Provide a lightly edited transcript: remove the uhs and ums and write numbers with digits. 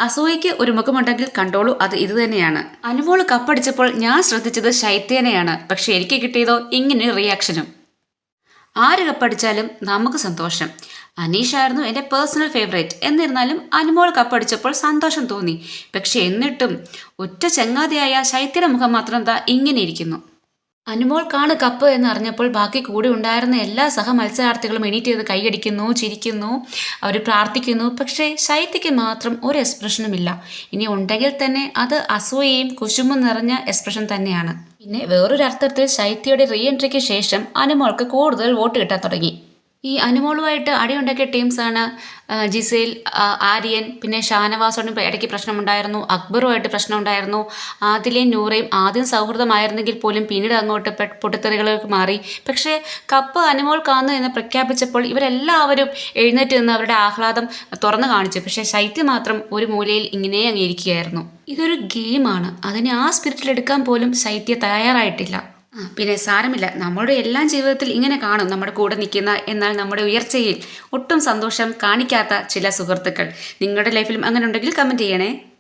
അസൂയയ്ക്ക് ഒരു മുഖമുണ്ടെങ്കിൽ കണ്ടോളൂ, അത് ഇത് തന്നെയാണ്. അനുമോള് കപ്പടിച്ചപ്പോൾ ഞാൻ ശ്രദ്ധിച്ചത് ശൈത്യേനെയാണ്. പക്ഷെ എനിക്ക് കിട്ടിയതോ ഇങ്ങനെ റിയാക്ഷനും. ആര് കപ്പടിച്ചാലും നമുക്ക് സന്തോഷം. അനീഷായിരുന്നു എൻ്റെ പേഴ്സണൽ ഫേവറേറ്റ്. എന്നിരുന്നാലും അനുമോൾ കപ്പടിച്ചപ്പോൾ സന്തോഷം തോന്നി. പക്ഷെ എന്നിട്ടും ഒറ്റ ചങ്ങാതിയായ ശൈത്യയുടെ മുഖം മാത്രം ദാ ഇങ്ങനെ ഇരിക്കുന്നു. അനുമോൾക്കാണ് കപ്പ് എന്ന് അറിഞ്ഞപ്പോൾ ബാക്കി കൂടെ ഉണ്ടായിരുന്ന എല്ലാ സഹ മത്സരാർത്ഥികളും എണീറ്റ് ചെയ്ത് കൈയടിക്കുന്നു, ചിരിക്കുന്നു, അവർ പ്രാർത്ഥിക്കുന്നു. പക്ഷേ ശൈത്യയ്ക്ക് മാത്രം ഒരു എക്സ്പ്രഷനും ഇല്ല. ഇനി ഉണ്ടെങ്കിൽ തന്നെ അത് അസൂയയും കുശുമ്പും നിറഞ്ഞ എക്സ്പ്രഷൻ തന്നെയാണ്. പിന്നെ വേറൊരു അർത്ഥത്തിൽ ശൈത്യയുടെ റീ എൻട്രിക്ക് ശേഷം അനുമോൾക്ക് കൂടുതൽ വോട്ട് കിട്ടാൻ തുടങ്ങി. ഈ അനുമോളുമായിട്ട് അടിയുണ്ടാക്കിയ ടീംസാണ് ജിസേൽ, ആര്യൻ, പിന്നെ ഷാനവാസോടും ഇടയ്ക്ക് പ്രശ്നമുണ്ടായിരുന്നു. അക്ബറുമായിട്ട് പ്രശ്നമുണ്ടായിരുന്നു. ആദിലയും നൂറയും ആദ്യം സൗഹൃദമായിരുന്നെങ്കിൽ പോലും പിന്നീട് അങ്ങോട്ട് പൊട്ടിത്തെറികളിലേക്ക് മാറി. പക്ഷേ കപ്പ് അനുമോൾക്കാന്ന് എന്ന് പ്രഖ്യാപിച്ചപ്പോൾ ഇവരെല്ലാവരും എഴുന്നേറ്റ് നിന്ന് അവരുടെ ആഹ്ലാദം തുറന്നു കാണിച്ചു. പക്ഷേ ശൈത്യം മാത്രം ഒരു മൂലയിൽ ഇങ്ങനെ അങ്ങ് ഇരിക്കുകയായിരുന്നു. ഇതൊരു ഗെയിമാണ്, അതിനെ ആ സ്പിരിറ്റിലെടുക്കാൻ പോലും ശൈത്യ തയ്യാറായിട്ടില്ല. പിന്നെ സാരമില്ല, നമ്മുടെ എല്ലാം ജീവിതത്തിൽ ഇങ്ങനെ കാണും നമ്മുടെ കൂടെ നിൽക്കുന്ന, എന്നാൽ നമ്മുടെ ഉയർച്ചയിൽ ഒട്ടും സന്തോഷം കാണിക്കാത്ത ചില സുഹൃത്തുക്കൾ. നിങ്ങളുടെ ലൈഫിലും അങ്ങനെ ഉണ്ടെങ്കിൽ കമൻറ്റ് ചെയ്യണേ.